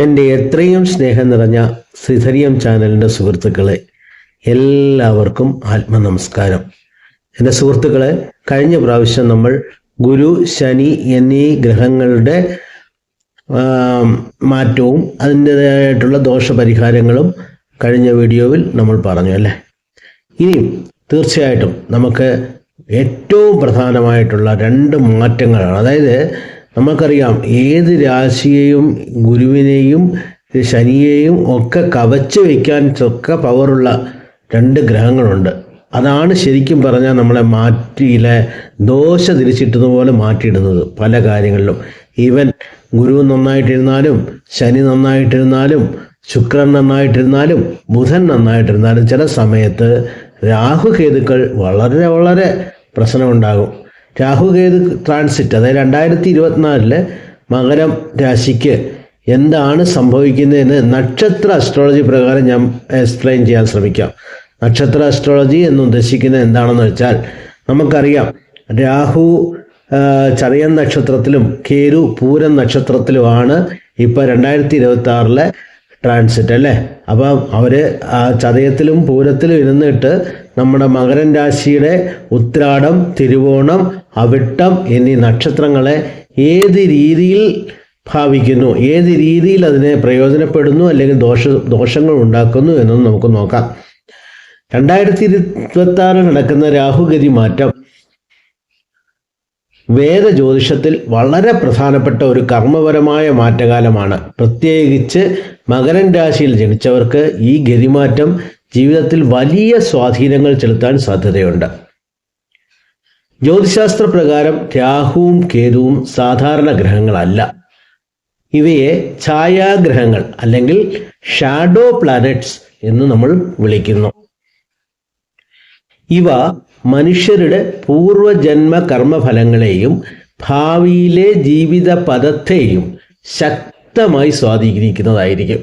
എൻ്റെ എത്രയും സ്നേഹം നിറഞ്ഞ ശ്രീധരിയം ചാനലിൻ്റെ സുഹൃത്തുക്കളെ, എല്ലാവർക്കും ആത്മനമസ്കാരം. എൻ്റെ സുഹൃത്തുക്കളെ, കഴിഞ്ഞ പ്രാവശ്യം നമ്മൾ ഗുരു, ശനി എന്നീ ഗ്രഹങ്ങളുടെ മാറ്റവും അതിൻ്റേതായിട്ടുള്ള ദോഷപരിഹാരങ്ങളും കഴിഞ്ഞ വീഡിയോയിൽ നമ്മൾ പറഞ്ഞു അല്ലേ. ഇനിയും തീർച്ചയായിട്ടും നമുക്ക് ഏറ്റവും പ്രധാനമായിട്ടുള്ള രണ്ട് മാറ്റങ്ങളാണ്. അതായത് നമുക്കറിയാം, ഏത് രാശിയെയും ഗുരുവിനെയും ശനിയെയും ഒക്കെ കവച്ച് വയ്ക്കാൻ ഒക്കെ പവറുള്ള രണ്ട് ഗ്രഹങ്ങളുണ്ട്. അതാണ് ശരിക്കും പറഞ്ഞാൽ നമ്മളെ മാറ്റിയിലെ ദോശ തിരിച്ചിട്ടതുപോലെ മാറ്റിയിടുന്നത് പല കാര്യങ്ങളിലും. ഈവൻ ഗുരു നന്നായിട്ടിരുന്നാലും, ശനി നന്നായിട്ടിരുന്നാലും, ശുക്രൻ നന്നായിട്ടിരുന്നാലും, ബുധൻ നന്നായിട്ടിരുന്നാലും ചില സമയത്ത് രാഹുകേതുക്കൾ വളരെ വളരെ പ്രശ്നമുണ്ടാകും. രാഹുകേതു ട്രാൻസിറ്റ്, അതായത് 2024 മകരം രാശിക്ക് എന്താണ് സംഭവിക്കുന്നതെന്ന് നക്ഷത്ര അസ്ട്രോളജി പ്രകാരം ഞാൻ എക്സ്പ്ലെയിൻ ചെയ്യാൻ ശ്രമിക്കാം. നക്ഷത്ര അസ്ട്രോളജി എന്ന് ഉദ്ദേശിക്കുന്നത് എന്താണെന്ന് വെച്ചാൽ, നമുക്കറിയാം രാഹു ചതയം നക്ഷത്രത്തിലും കേതു പൂരം നക്ഷത്രത്തിലുമാണ് ഇപ്പോൾ 2026 ട്രാൻസിറ്റ് അല്ലേ. അപ്പം അവർ ചതയത്തിലും പൂരത്തിലും ഇരുന്നിട്ട് നമ്മുടെ മകരൻ രാശിയുടെ ഉത്രാടം, തിരുവോണം, അവിട്ടം എന്നീ നക്ഷത്രങ്ങളെ ഏത് രീതിയിൽ ഭാവിക്കുന്നു, ഏത് രീതിയിൽ അതിനെ പ്രയോജനപ്പെടുന്നു, അല്ലെങ്കിൽ ദോഷങ്ങൾ ഉണ്ടാക്കുന്നു എന്നൊന്നും നമുക്ക് നോക്കാം. 2026 നടക്കുന്ന രാഹുഗതി മാറ്റം വേദ ജ്യോതിഷത്തിൽ വളരെ പ്രധാനപ്പെട്ട ഒരു കർമ്മപരമായ മാറ്റകാലമാണ്. പ്രത്യേകിച്ച് മകരൻ രാശിയിൽ ജനിച്ചവർക്ക് ഈ ഗതിമാറ്റം ജീവിതത്തിൽ വലിയ സ്വാധീനങ്ങൾ ചെലുത്താൻ സാധ്യതയുണ്ട്. ജ്യോതിശാസ്ത്ര പ്രകാരം രാഹുവും കേതുവും സാധാരണ ഗ്രഹങ്ങളല്ല. ഇവയെ ഛായാഗ്രഹങ്ങൾ അല്ലെങ്കിൽ ഷാഡോ പ്ലാനറ്റ്സ് എന്ന് നമ്മൾ വിളിക്കുന്നു. ഇവ മനുഷ്യരുടെ പൂർവജന്മ കർമ്മഫലങ്ങളെയും ഭാവിയിലെ ജീവിത പദത്തെയും ശക്തമായി സ്വാധീനിക്കുന്നതായിരിക്കും.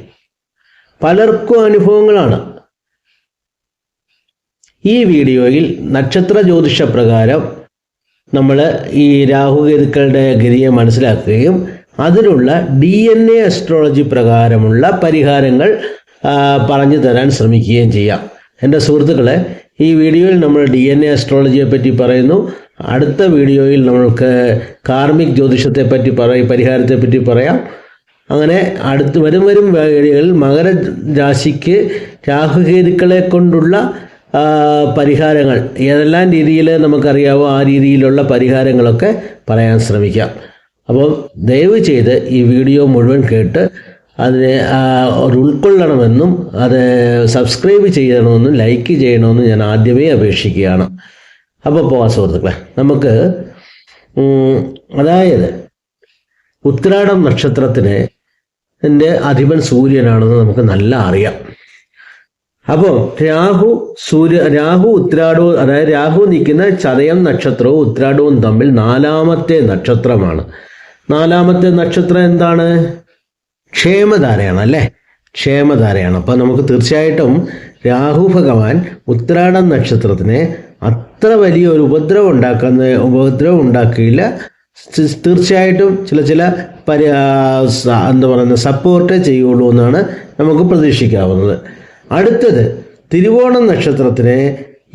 പലർക്കും അനുഭവങ്ങളാണ്. ഈ വീഡിയോയിൽ നക്ഷത്ര ജ്യോതിഷ പ്രകാരം നമ്മൾ ഈ രാഹുകേതുക്കളുടെ ഗതിയെ മനസ്സിലാക്കുകയും അതിനുള്ള DNA അസ്ട്രോളജി പ്രകാരമുള്ള പരിഹാരങ്ങൾ പറഞ്ഞു തരാൻ ശ്രമിക്കുകയും ചെയ്യാം. എൻ്റെ സുഹൃത്തുക്കളെ, ഈ വീഡിയോയിൽ നമ്മൾ DNA അസ്ട്രോളജിയെ പറ്റി പറയുന്നു. അടുത്ത വീഡിയോയിൽ നമ്മൾക്ക് കാർമിക് ജ്യോതിഷത്തെ പറ്റി പരിഹാരത്തെ പറ്റി പറയാം. അങ്ങനെ വരും വീഡിയോകളിൽ മകരരാശിക്ക് രാഹുകേതുക്കളെ കൊണ്ടുള്ള പരിഹാരങ്ങൾ ഏതെല്ലാം രീതിയിൽ നമുക്കറിയാവോ ആ രീതിയിലുള്ള പരിഹാരങ്ങളൊക്കെ പറയാൻ ശ്രമിക്കാം. അപ്പോൾ ദയവ് ചെയ്ത് ഈ വീഡിയോ മുഴുവൻ കേട്ട് അതിനെ ഉൾക്കൊള്ളണമെന്നും അത് സബ്സ്ക്രൈബ് ചെയ്യണമെന്നും ലൈക്ക് ചെയ്യണമെന്നും ഞാൻ ആദ്യമേ അപേക്ഷിക്കുകയാണ്. അപ്പോൾ പോവാം സുഹൃത്തുക്കളെ, നമുക്ക് അതായത് ഉത്രാടം നക്ഷത്രത്തിന് അധിപൻ സൂര്യനാണെന്ന് നമുക്ക് നല്ല അറിയാം. അപ്പോൾ രാഹു ഉത്രാടവും, അതായത് രാഹു നിൽക്കുന്ന ചതയം നക്ഷത്രവും ഉത്രാടവും തമ്മിൽ 4ാമത്തെ നക്ഷത്രമാണ്. 4ാമത്തെ നക്ഷത്രം എന്താണ്? ക്ഷേമധാരയാണ് അല്ലേ, ക്ഷേമധാരയാണ്. അപ്പം നമുക്ക് തീർച്ചയായിട്ടും രാഹു ഭഗവാൻ ഉത്രാടം നക്ഷത്രത്തിന് അത്ര വലിയ ഒരു ഉപദ്രവം ഉണ്ടാക്കിയില്ല. തീർച്ചയായിട്ടും ചില എന്താ പറയുന്നത് സപ്പോർട്ടേ ചെയ്യുള്ളൂ എന്നാണ് നമുക്ക് പ്രതീക്ഷിക്കാവുന്നത്. അടുത്തത് തിരുവോണം നക്ഷത്രത്തിന്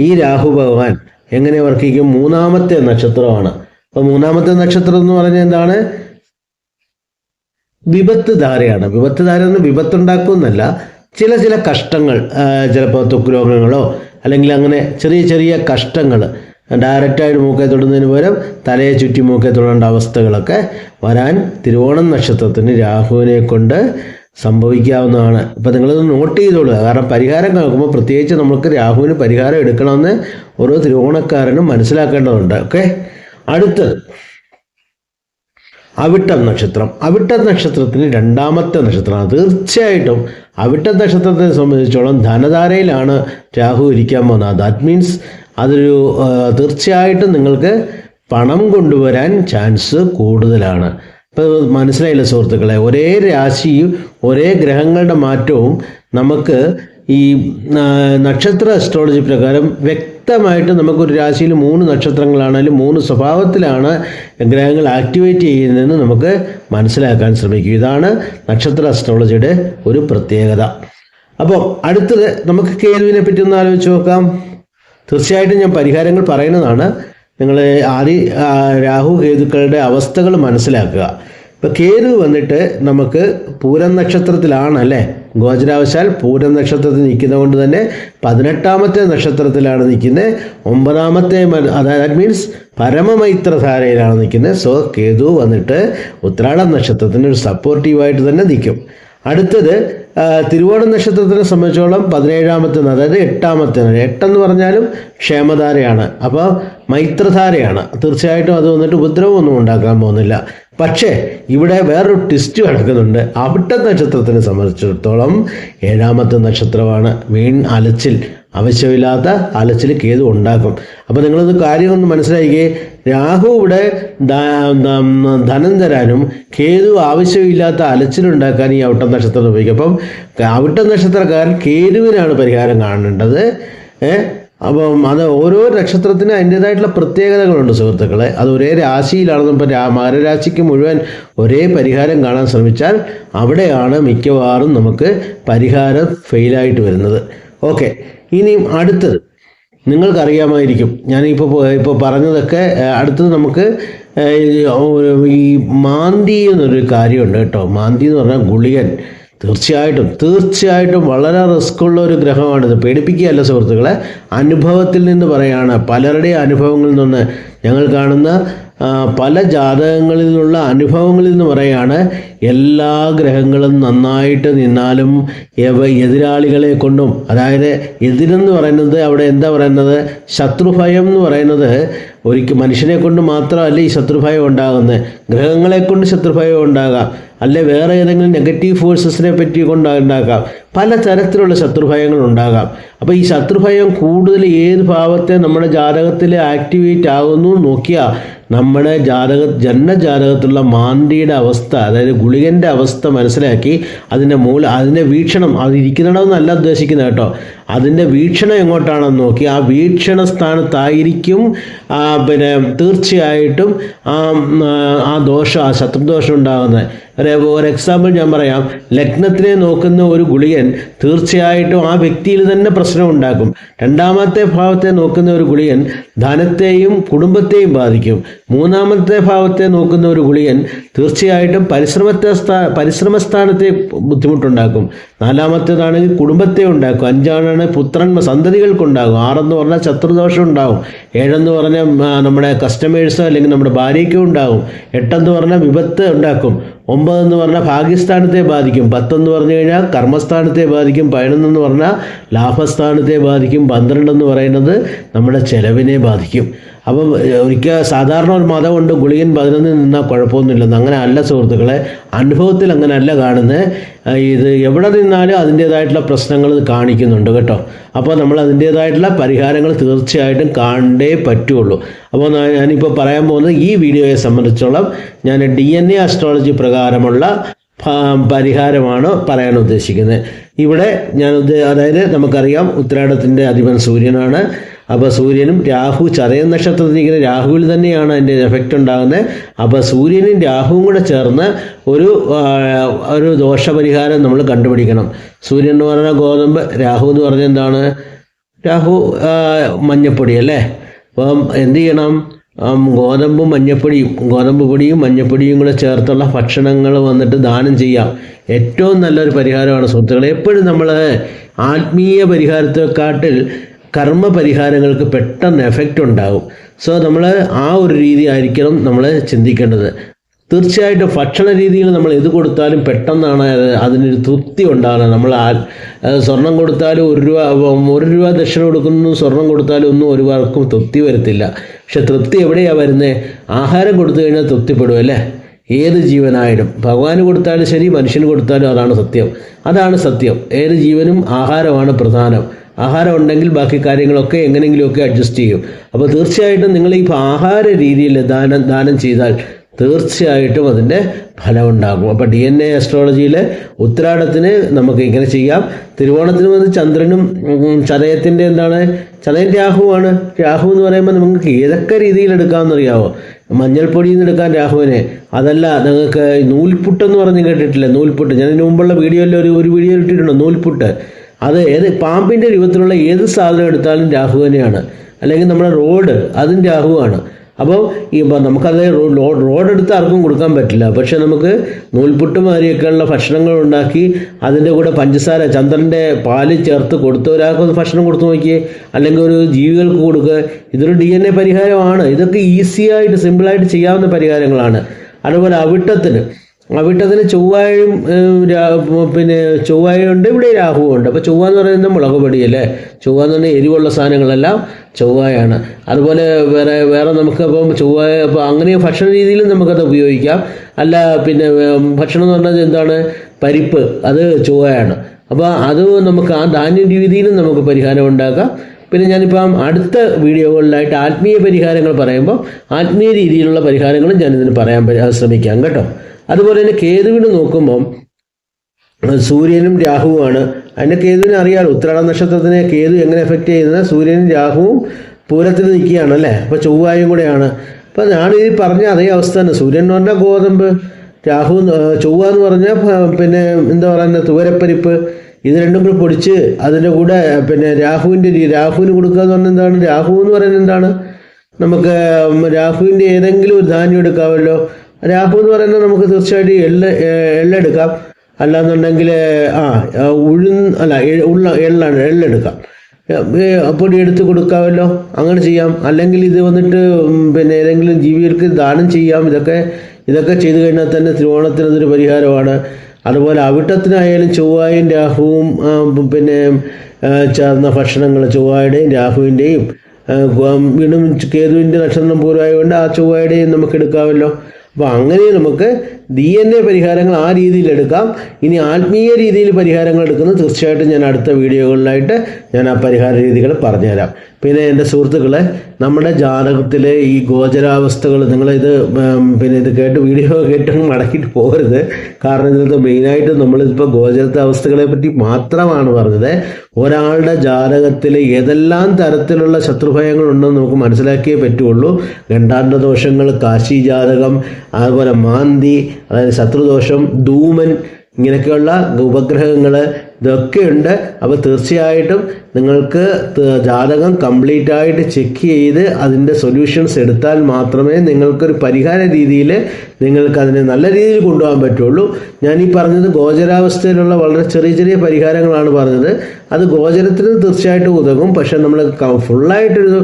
ഈ രാഹു ഭഗവാൻ എങ്ങനെ വർക്കിക്കും? 3ാമത്തെ നക്ഷത്രമാണ്. അപ്പം 3ാമത്തെ നക്ഷത്രം എന്ന് പറഞ്ഞാൽ എന്താണ്? വിപത്ത് ധാരയാണ്. വിപത്ത് ധാര എന്ന് വിപത്തുണ്ടാക്കുമെന്നല്ല, ചില കഷ്ടങ്ങൾ, ചിലപ്പോൾ ത്വക്ക് രോഗങ്ങളോ അല്ലെങ്കിൽ അങ്ങനെ ചെറിയ കഷ്ടങ്ങൾ ഡയറക്റ്റായിട്ട് മൂക്കെ തൊടുന്നതിന് പകരം തലയെ ചുറ്റി മൂക്കെ തൊടേണ്ട അവസ്ഥകളൊക്കെ വരാൻ തിരുവോണം നക്ഷത്രത്തിന് രാഹുവിനെ കൊണ്ട് സംഭവിക്കാവുന്നതാണ്. ഇപ്പം നിങ്ങളത് നോട്ട് ചെയ്തോളുക. കാരണം പരിഹാരം കേൾക്കുമ്പോൾ പ്രത്യേകിച്ച് നമുക്ക് രാഹുവിന് പരിഹാരം എടുക്കണമെന്ന് ഓരോ തിരുവോണക്കാരനും മനസ്സിലാക്കേണ്ടതുണ്ട്. ഓക്കെ, അടുത്തത് അവിട്ടം നക്ഷത്രം. അവിട്ടം നക്ഷത്രത്തിന് 2ാമത്തെ നക്ഷത്രമാണ്. തീർച്ചയായിട്ടും അവിട്ടം നക്ഷത്രത്തെ സംബന്ധിച്ചോളം ധനധാരയിലാണ് രാഹു ഇരിക്കാൻ പോകുന്നത്. ദാറ്റ് മീൻസ് അതൊരു തീർച്ചയായിട്ടും നിങ്ങൾക്ക് പണം കൊണ്ടുവരാൻ ചാൻസ് കൂടുതലാണ്. ഇപ്പോൾ മനസ്സിലായില്ല സുഹൃത്തുക്കളെ, ഒരേ രാശിയും ഒരേ ഗ്രഹങ്ങളുടെ മാറ്റവും നമുക്ക് ഈ നക്ഷത്ര അസ്ട്രോളജി പ്രകാരം വ്യക്തമായി വ്യക്തമായിട്ട് നമുക്കൊരു രാശിയിൽ 3 നക്ഷത്രങ്ങളാണെങ്കിലും 3 സ്വഭാവത്തിലാണ് ഗ്രഹങ്ങൾ ആക്ടിവേറ്റ് ചെയ്യുന്നതെന്ന് നമുക്ക് മനസ്സിലാക്കാൻ ശ്രമിക്കും. ഇതാണ് നക്ഷത്ര അസ്ട്രോളജിയുടെ ഒരു പ്രത്യേകത. അപ്പോൾ അടുത്തത് നമുക്ക് കേതുവിനെ പറ്റി ഒന്ന് ആലോചിച്ച് നോക്കാം. തീർച്ചയായിട്ടും ഞാൻ പരിഹാരങ്ങൾ പറയുന്നതാണ്. നിങ്ങൾ ആദ്യം രാഹു കേതുക്കളുടെ അവസ്ഥകൾ മനസ്സിലാക്കുക. ഇപ്പോൾ കേതു വന്നിട്ട് നമുക്ക് പൂരം നക്ഷത്രത്തിലാണ് അല്ലേ, ഗോചരാവശാൽ പൂരം നക്ഷത്രത്തിൽ നിൽക്കുന്നത് കൊണ്ട് തന്നെ 18ാമത്തെ നക്ഷത്രത്തിലാണ് നിൽക്കുന്നത്. 9ാമത്തെ ദാറ്റ് മീൻസ് പരമമൈത്രധാരയിലാണ് നിൽക്കുന്നത്. സോ കേതു വന്നിട്ട് ഉത്രാടം നക്ഷത്രത്തിന് ഒരു സപ്പോർട്ടീവായിട്ട് തന്നെ നിൽക്കും. അടുത്തത് തിരുവോണം നക്ഷത്രത്തിനെ സംബന്ധിച്ചോളം 17ാമത്തെ, അതായത് 8ാമത്തെ, 8 എന്ന് പറഞ്ഞാലും ക്ഷേമധാരയാണ്, അപ്പോൾ മൈത്രധാരയാണ്. തീർച്ചയായിട്ടും അത് വന്നിട്ട് ഉപദ്രവമൊന്നും ഉണ്ടാക്കാൻ പോകുന്നില്ല. പക്ഷേ ഇവിടെ വേറൊരു ട്വിസ്റ്റ് കിടക്കുന്നുണ്ട്. അവിട്ട നക്ഷത്രത്തിനെ സംബന്ധിച്ചിടത്തോളം 7ാമത്തെ നക്ഷത്രമാണ്. അലച്ചിൽ, ആവശ്യമില്ലാത്ത അലച്ചിൽ കേതു ഉണ്ടാക്കും. അപ്പോൾ നിങ്ങളത് കാര്യം ഒന്ന് മനസ്സിലാക്കിയേ. രാഹു ഇവിടെ ധനം തരാനും കേതു ആവശ്യമില്ലാത്ത അലച്ചിലുണ്ടാക്കാൻ ഈ അവിട്ട നക്ഷത്രം ഉപയോഗിക്കും. അപ്പം അവിട്ട നക്ഷത്രക്കാരൻ കേതുവിനാണ് പരിഹാരം കാണേണ്ടത്. അപ്പം അത് ഓരോ നക്ഷത്രത്തിന് അതിൻ്റേതായിട്ടുള്ള പ്രത്യേകതകളുണ്ട് സുഹൃത്തുക്കളെ. അത് ഒരേ രാശിയിലാണെന്നും ഇപ്പം മകരരാശിക്ക് മുഴുവൻ ഒരേ പരിഹാരം കാണാൻ ശ്രമിച്ചാൽ അവിടെയാണ് മിക്കവാറും നമുക്ക് പരിഹാരം ഫെയിലായിട്ട് വരുന്നത്. ഓക്കെ, ഇനിയും അടുത്തത് നിങ്ങൾക്കറിയാമായിരിക്കും. ഞാനിപ്പോൾ പറഞ്ഞതൊക്കെ അടുത്തത് നമുക്ക് ഈ മാന്തി എന്നൊരു കാര്യമുണ്ട് കേട്ടോ. മാന്തി എന്ന് പറഞ്ഞാൽ ഗുളികൻ. തീർച്ചയായിട്ടും വളരെ റിസ്ക്കുള്ള ഒരു ഗ്രഹമാണിത്. പേടിപ്പിക്കുകയല്ല സുഹൃത്തുക്കളെ, അനുഭവത്തിൽ നിന്ന് പറയാണ്. പലരുടെയും അനുഭവങ്ങളിൽ നിന്ന്, ഞങ്ങൾ കാണുന്ന പല ജാതകങ്ങളിൽ നിന്നുള്ള അനുഭവങ്ങളിൽ നിന്ന് പറയാണ്. എല്ലാ ഗ്രഹങ്ങളും നന്നായിട്ട് നിന്നാലും എതിരാളികളെ കൊണ്ടും, അതായത് എതിരെന്ന് പറയുന്നത് അവിടെ എന്താ പറയുന്നത്, ശത്രുഭയം എന്ന് പറയുന്നത് ഒരിക്കൽ മനുഷ്യനെ കൊണ്ട് മാത്രമല്ല ഈ ശത്രുഭയം ഉണ്ടാകുന്നത്. ഗ്രഹങ്ങളെ കൊണ്ട് ശത്രുഭയം ഉണ്ടാകാം, അല്ലെ വേറെ ഏതെങ്കിലും നെഗറ്റീവ് ഫോഴ്സസിനെ പറ്റി കൊണ്ടുണ്ടാകാം. പല തരത്തിലുള്ള ശത്രുഭയങ്ങൾ ഉണ്ടാകാം. അപ്പോൾ ഈ ശത്രുഭയം കൂടുതൽ ഏത് ഭാവത്തെ നമ്മുടെ ജാതകത്തിൽ ആക്ടിവേറ്റ് ആകുന്നു നോക്കിയാൽ നമ്മുടെ ജന്മജാതകത്തിലുള്ള മാന്തിയുടെ അവസ്ഥ, അതായത് ഗുളികൻ്റെ അവസ്ഥ മനസ്സിലാക്കി അതിൻ്റെ വീക്ഷണം, അത് ഇരിക്കുന്നിടമെന്നല്ല ഉദ്ദേശിക്കുന്നത് കേട്ടോ, അതിൻ്റെ വീക്ഷണം എങ്ങോട്ടാണെന്ന് നോക്കി ആ വീക്ഷണ സ്ഥാനത്തായിരിക്കും തീർച്ചയായിട്ടും ആ ശത്രുദോഷം ഉണ്ടാകുന്നത്. ഒരു എക്സാമ്പിൾ ഞാൻ പറയാം. ലഗ്നത്തിനെ നോക്കുന്ന ഒരു ഗുളികൻ തീർച്ചയായിട്ടും ആ വ്യക്തിയിൽ തന്നെ പ്രശ്നം ഉണ്ടാക്കും. 2ാമത്തെ ഭാവത്തെ നോക്കുന്ന ഒരു ഗുളികൻ ധനത്തെയും കുടുംബത്തെയും ബാധിക്കും. 3ാമത്തെ ഭാവത്തെ നോക്കുന്ന ഒരു ഗുളികൻ തീർച്ചയായിട്ടും പരിശ്രമസ്ഥാനത്തെ ബുദ്ധിമുട്ടുണ്ടാക്കും. 4ാമത്തേതാണെങ്കിൽ കുടുംബത്തെ ഉണ്ടാക്കും. 5 സന്തതികൾക്കുണ്ടാകും. 6 പറഞ്ഞാൽ ശത്രുദോഷം ഉണ്ടാകും. 7 പറഞ്ഞാൽ നമ്മുടെ കസ്റ്റമേഴ്സ് അല്ലെങ്കിൽ നമ്മുടെ ഭാര്യയ്ക്കും ഉണ്ടാകും. 8 പറഞ്ഞാൽ വിപത്ത് ഉണ്ടാക്കും. 9 പറഞ്ഞാൽ ഭാഗ്യസ്ഥാനത്തെ ബാധിക്കും. 10 പറഞ്ഞു കഴിഞ്ഞാൽ കർമ്മസ്ഥാനത്തെ ബാധിക്കും. 11 പറഞ്ഞാൽ ലാഭസ്ഥാനത്തെ ബാധിക്കും. 12 പറയുന്നത് നമ്മുടെ ചെലവിനെ ബാധിക്കും. അപ്പം ഒരിക്കൽ സാധാരണ ഒരു മതമുണ്ട്, ഗുളികൻ 11 നിന്നാൽ കുഴപ്പമൊന്നുമില്ലെന്ന്. അങ്ങനെ അല്ല സുഹൃത്തുക്കളെ, അനുഭവത്തിൽ അങ്ങനെ അല്ല കാണുന്നത്. ഇത് എവിടെ നിന്നാലും അതിൻ്റേതായിട്ടുള്ള പ്രശ്നങ്ങൾ കാണിക്കുന്നുണ്ട് കേട്ടോ. അപ്പോൾ നമ്മൾ അതിൻ്റേതായിട്ടുള്ള പരിഹാരങ്ങൾ തീർച്ചയായിട്ടും കാണണ്ടേ പറ്റുള്ളൂ. അപ്പോൾ ഞാനിപ്പോൾ പറയാൻ പോകുന്നത് ഈ വീഡിയോയെ സംബന്ധിച്ചോളം ഞാൻ DNA അസ്ട്രോളജി പ്രകാരമുള്ള പരിഹാരമാണ് പറയാൻ ഉദ്ദേശിക്കുന്നത്. ഇവിടെ അതായത് നമുക്കറിയാം ഉത്രാടത്തിൻ്റെ അധിപൻ സൂര്യനാണ്. അപ്പോൾ സൂര്യനും രാഹു ചതയം നക്ഷത്രത്തിരിക്കുന്ന രാഹുവിൽ തന്നെയാണ് അതിൻ്റെ എഫക്റ്റ് ഉണ്ടാകുന്നത്. അപ്പോൾ സൂര്യനും രാഹുവും കൂടെ ചേർന്ന് ഒരു ദോഷപരിഹാരം നമ്മൾ കണ്ടുപിടിക്കണം. സൂര്യൻ എന്ന് പറഞ്ഞാൽ ഗോതമ്പ്, രാഹു എന്ന് പറഞ്ഞാൽ എന്താണ്, രാഹു മഞ്ഞപ്പൊടി അല്ലേ. അപ്പം എന്ത് ചെയ്യണം, ഗോതമ്പ് പൊടിയും മഞ്ഞപ്പൊടിയും കൂടെ ചേർത്തുള്ള ഭക്ഷണങ്ങൾ വന്നിട്ട് ദാനം ചെയ്യാം. ഏറ്റവും നല്ലൊരു പരിഹാരമാണ് സുഹൃത്തുക്കളെ. എപ്പോഴും നമ്മൾ ആത്മീയ പരിഹാരത്തെക്കാട്ടിൽ കർമ്മ പരിഹാരങ്ങൾക്ക് പെട്ടെന്ന് എഫക്റ്റ് ഉണ്ടാകും. സോ നമ്മൾ ആ ഒരു രീതി ആയിരിക്കണം നമ്മൾ ചിന്തിക്കേണ്ടത്. തീർച്ചയായിട്ടും ഭക്ഷണ രീതിയിൽ നമ്മൾ എന്ത് കൊടുത്താലും പെട്ടെന്നാണ് അതിനൊരു തൃപ്തി ഉണ്ടാകുന്നത്. നമ്മൾ സ്വർണം കൊടുത്താലും 1 രൂപ ദക്ഷിണ കൊടുക്കുന്നു, സ്വർണം കൊടുത്താലും ഒന്നും ഒരു പേർക്കും തൃപ്തി വരത്തില്ല. പക്ഷെ തൃപ്തി എവിടെയാണ് വരുന്നത്? ആഹാരം കൊടുത്തു കഴിഞ്ഞാൽ തൃപ്തിപ്പെടും അല്ലേ. ഏത് ജീവനായാലും ഭഗവാന് കൊടുത്താലും ശരി, മനുഷ്യന് കൊടുത്താലും അതാണ് സത്യം. ഏത് ജീവനും ആഹാരമാണ് പ്രധാനം. ആഹാരം ഉണ്ടെങ്കിൽ ബാക്കി കാര്യങ്ങളൊക്കെ എങ്ങനെയെങ്കിലുമൊക്കെ അഡ്ജസ്റ്റ് ചെയ്യും. അപ്പോൾ തീർച്ചയായിട്ടും നിങ്ങൾ ഈ ആഹാര രീതിയിൽ ദാനം ചെയ്താൽ തീർച്ചയായിട്ടും അതിൻ്റെ ഫലമുണ്ടാകും. അപ്പോൾ DNA അസ്ട്രോളജിയിൽ ഉത്രാടത്തിന് നമുക്ക് ഇങ്ങനെ ചെയ്യാം. തിരുവോണത്തിന് വന്ന് ചന്ദ്രനും ചതയത്തിൻ്റെ ചതയൻ രാഹുവാണ്. രാഹു എന്ന് പറയുമ്പോൾ നിങ്ങൾക്ക് ഏതൊക്കെ രീതിയിൽ എടുക്കാമെന്നറിയാവോ? മഞ്ഞൾപ്പൊടിയിൽ നിന്ന് എടുക്കാൻ രാഹുവിനെ, അതല്ല നിങ്ങൾക്ക് നൂൽപുട്ടെന്ന് പറഞ്ഞ് കേട്ടിട്ടില്ല? നൂൽപുട്ട് ഞാൻ ഇതിന് മുമ്പുള്ള വീഡിയോയിൽ ഒരു വീഡിയോ ഇട്ടിട്ടുണ്ട്, നൂൽപുട്ട്. അത് പാമ്പിൻ്റെ രൂപത്തിലുള്ള ഏത് സാധനം എടുത്താലും രാഹു തന്നെയാണ്. അല്ലെങ്കിൽ നമ്മുടെ റോഡ്, അതും രാഹുവാണ്. അപ്പോൾ നമുക്കത് റോഡ് എടുത്ത് ആർക്കും കൊടുക്കാൻ പറ്റില്ല. പക്ഷെ നമുക്ക് നൂൽപുട്ട് മാതിരിയൊക്കെയുള്ള ഭക്ഷണങ്ങൾ ഉണ്ടാക്കി അതിൻ്റെ കൂടെ പഞ്ചസാര, ചന്ദ്രൻ്റെ പാല് ചേർത്ത് കൊടുത്ത് ഒരാൾക്കൊന്ന് ഭക്ഷണം കൊടുത്തു നോക്കിയേ, അല്ലെങ്കിൽ ഒരു ജീവികൾക്ക് കൊടുക്കുക. ഇതൊരു DNA പരിഹാരമാണ്. ഇതൊക്കെ ഈസിയായിട്ട് സിമ്പിളായിട്ട് ചെയ്യാവുന്ന പരിഹാരങ്ങളാണ്. അതുപോലെ അവിട്ടത്തിന് ചൊവ്വായും പിന്നെ ചൊവ്വായുണ്ട്, ഇവിടെ രാഹുവുണ്ട്. അപ്പോൾ ചൊവ്വ എന്ന് പറയുന്നത് മുളക് പൊടിയല്ലേ? ചൊവ്വ എന്ന് പറഞ്ഞാൽ എരിവുള്ള സാധനങ്ങളെല്ലാം ചൊവ്വയാണ്. അതുപോലെ വേറെ നമുക്കപ്പം ചൊവ്വായ അപ്പോൾ അങ്ങനെ ഭക്ഷണ രീതിയിലും നമുക്കത് ഉപയോഗിക്കാം. അല്ല പിന്നെ ഭക്ഷണം എന്ന് പറഞ്ഞാൽ എന്താണ്? പരിപ്പ്, അത് ചൊവ്വയാണ്. അപ്പോൾ അത് നമുക്ക് ആ ധാന്യ രീതിയിലും നമുക്ക് പരിഹാരം ഉണ്ടാക്കാം. പിന്നെ ഞാനിപ്പം അടുത്ത വീഡിയോകളിലായിട്ട് ആത്മീയ പരിഹാരങ്ങൾ പറയുമ്പോൾ ആത്മീയ രീതിയിലുള്ള പരിഹാരങ്ങളും ഞാനിതിന് പറയാൻ ശ്രമിക്കാം കേട്ടോ. അതുപോലെ തന്നെ കേതുവിന് നോക്കുമ്പം സൂര്യനും രാഹുവുമാണ്. അതിൻ്റെ കേതുവിനെ അറിയാമല്ലോ, ഉത്രാട നക്ഷത്രത്തിനെ കേതു എങ്ങനെ എഫക്റ്റ് ചെയ്യുന്നത്? സൂര്യനും രാഹുവും പൂരത്തിൽ നിൽക്കുകയാണല്ലേ, അപ്പോൾ ചൊവ്വായും കൂടെയാണ്. അപ്പോൾ ഞാനിത് പറഞ്ഞ അതേ അവസ്ഥ തന്നെ. സൂര്യൻ എന്ന് പറഞ്ഞാൽ ഗോതമ്പ്, ചൊവ്വ എന്ന് പറഞ്ഞാൽ പിന്നെ എന്താ പറയുന്നത്, തുവരപ്പരിപ്പ്. ഇത് രണ്ടും കൂടി പൊടിച്ച് അതിൻ്റെ കൂടെ പിന്നെ രാഹുവിന് കൊടുക്കുക എന്ന് പറഞ്ഞാൽ എന്താണ്? രാഹു എന്ന് പറയുന്നത് എന്താണ്? നമുക്ക് രാഹുവിൻ്റെ ഏതെങ്കിലും ഒരു ധാന്യം എടുക്കാമല്ലോ. രാഹു എന്ന് പറയുന്നത് നമുക്ക് തീർച്ചയായിട്ടും എള്ളെടുക്കാം. അല്ലാന്നുണ്ടെങ്കിൽ എള്ളെടുക്കാം, പൊടി എടുത്ത് കൊടുക്കാമല്ലോ, അങ്ങനെ ചെയ്യാം. അല്ലെങ്കിൽ ഇത് വന്നിട്ട് പിന്നെ ഏതെങ്കിലും ജീവികൾക്ക് ദാനം ചെയ്യാം. ഇതൊക്കെ ചെയ്തു കഴിഞ്ഞാൽ തന്നെ തിരുവോണത്തിനതൊരു പരിഹാരമാണ്. അതുപോലെ അവിട്ടത്തിനായാലും ചൊവ്വായും രാഹുവും പിന്നെ ചേർന്ന ഭക്ഷണങ്ങൾ, ചൊവ്വായുടെയും രാഹുവിൻ്റെയും വീണ്ടും കേതുവിൻ്റെ നക്ഷത്രം പൂർവ്വമായതുകൊണ്ട് ആ ചൊവ്വായുടെയും നമുക്ക് എടുക്കാമല്ലോ. അപ്പോൾ അങ്ങനെ നമുക്ക് DNA പരിഹാരങ്ങൾ ആ രീതിയിൽ എടുക്കാം. ഇനി ആത്മീയ രീതിയിൽ പരിഹാരങ്ങൾ എടുക്കുന്നത് തീർച്ചയായിട്ടും ഞാൻ അടുത്ത വീഡിയോകളിലായിട്ട് ഞാൻ ആ പരിഹാര രീതികൾ പറഞ്ഞുതരാം. പിന്നെ എൻ്റെ സുഹൃത്തുക്കളെ, നമ്മുടെ ജാതകത്തിലെ ഈ ഗോചരാവസ്ഥകൾ നിങ്ങളിത് പിന്നെ ഇത് വീഡിയോ കേട്ട് മടക്കിയിട്ട് പോകരുത്. കാരണം ഇതിനകത്ത് മെയിനായിട്ട് നമ്മളിപ്പോൾ ഗോചരത്തെ അവസ്ഥകളെ പറ്റി മാത്രമാണ് പറഞ്ഞത്. ഒരാളുടെ ജാതകത്തിൽ ഏതെല്ലാം തരത്തിലുള്ള ശത്രുഭയങ്ങളുണ്ടെന്ന് നമുക്ക് മനസ്സിലാക്കിയേ പറ്റുള്ളൂ. ഗണ്ഡാണ്ഡ ദോഷങ്ങൾ, കാശി ജാതകം, അതുപോലെ മാന്തി, അതായത് ശത്രുദോഷം, ധൂമൻ, ഇങ്ങനെയൊക്കെയുള്ള ഉപഗ്രഹങ്ങൾ ഇതൊക്കെയുണ്ട്. അപ്പോൾ തീർച്ചയായിട്ടും നിങ്ങൾക്ക് ജാതകം കംപ്ലീറ്റ് ആയിട്ട് ചെക്ക് ചെയ്ത് അതിൻ്റെ സൊല്യൂഷൻസ് എടുത്താൽ മാത്രമേ നിങ്ങൾക്കൊരു പരിഹാര രീതിയിൽ നിങ്ങൾക്കതിനെ നല്ല രീതിയിൽ കൊണ്ടുപോകാൻ പറ്റുള്ളൂ. ഞാനീ പറഞ്ഞത് ഗോചരാവസ്ഥയിലുള്ള വളരെ ചെറിയ പരിഹാരങ്ങളാണ് പറഞ്ഞത്. അത് ഗോചരത്തിന് തീർച്ചയായിട്ടും ഉതകും. പക്ഷേ നമ്മൾ ഫുള്ളായിട്ടൊരു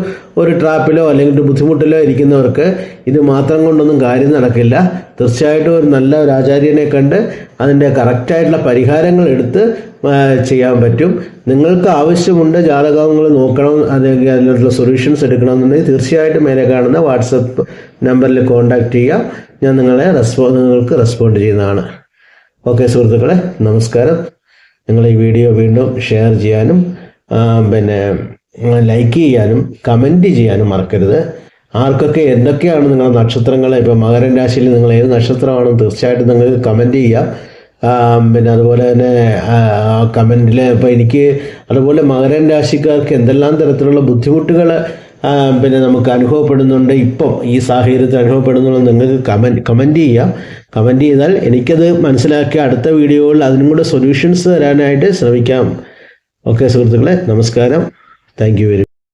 ട്രാപ്പിലോ അല്ലെങ്കിൽ ഒരു ബുദ്ധിമുട്ടിലോ ഇരിക്കുന്നവർക്ക് ഇത് മാത്രം കൊണ്ടൊന്നും കാര്യം നടക്കില്ല. തീർച്ചയായിട്ടും ഒരു നല്ല ഒരു ആചാര്യനെ കണ്ട് അതിൻ്റെ കറക്റ്റായിട്ടുള്ള പരിഹാരങ്ങൾ എടുത്ത് ചെയ്യാൻ പറ്റും. നിങ്ങൾക്ക് ആവശ്യമുണ്ട്, ജാതകങ്ങൾ നോക്കണം, അല്ലെങ്കിൽ അതിനുള്ള സൊല്യൂഷൻസ് എടുക്കണമെന്നുണ്ടെങ്കിൽ തീർച്ചയായിട്ടും മേലെ കാണുന്ന വാട്സപ്പ് നമ്പറിൽ കോൺടാക്റ്റ് ചെയ്യാം. ഞാൻ നിങ്ങൾക്ക് റെസ്പോണ്ട് ചെയ്യുന്നതാണ്. ഓക്കെ സുഹൃത്തുക്കളെ, നമസ്കാരം. നിങ്ങൾ ഈ വീഡിയോ വീണ്ടും ഷെയർ ചെയ്യാനും പിന്നെ ലൈക്ക് ചെയ്യാനും കമൻറ്റ് ചെയ്യാനും മറക്കരുത്. ആർക്കൊക്കെ എന്തൊക്കെയാണ് നിങ്ങളുടെ നക്ഷത്രങ്ങൾ, ഇപ്പോൾ മകരൻ രാശിയിൽ നിങ്ങൾ ഏത് നക്ഷത്രമാണെന്ന് തീർച്ചയായിട്ടും നിങ്ങൾക്ക് കമൻറ്റ് ചെയ്യാം. പിന്നെ അതുപോലെ തന്നെ കമൻറ്റിൽ ഇപ്പോൾ എനിക്ക് അതുപോലെ മകരൻ രാശിക്കാർക്ക് എന്തെല്ലാം തരത്തിലുള്ള ബുദ്ധിമുട്ടുകൾ പിന്നെ നമുക്ക് അനുഭവപ്പെടുന്നുണ്ട്, ഇപ്പം ഈ സാഹചര്യത്തിൽ അനുഭവപ്പെടുന്നുള്ളത് നിങ്ങൾക്ക് കമൻറ്റ് ചെയ്യാം. കമൻറ്റ് ചെയ്താൽ എനിക്കത് മനസ്സിലാക്കി അടുത്ത വീഡിയോകളിൽ അതിനും കൂടെ സൊല്യൂഷൻസ് തരാനായിട്ട് ശ്രമിക്കാം. ഓക്കെ സുഹൃത്തുക്കളെ, നമസ്കാരം. Thank you very much.